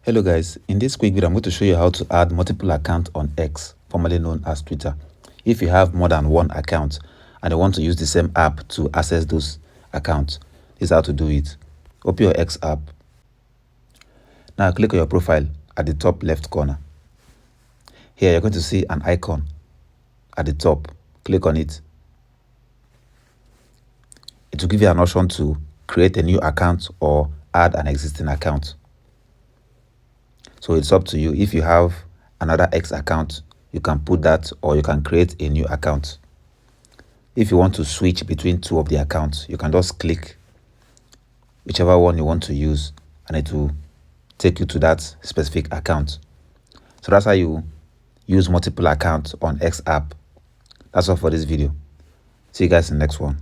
Hello guys, in this quick video I'm going to show you how to add multiple accounts on X, formerly known as Twitter. If you have more than one account and you want to use the same app to access those accounts, this is how to do it. Open your X app. Now click on your profile at the top left corner. Here you're going to see an icon at the top. Click on it. It will give you an option to create a new account or add an existing account. So it's up to you. If you have another X account, you can put that, or you can create a new account. If you want to switch between two of the accounts, you can just click whichever one you want to use and it will take you to that specific account. So that's how you use multiple accounts on X app. That's all for this video. See you guys in the next one.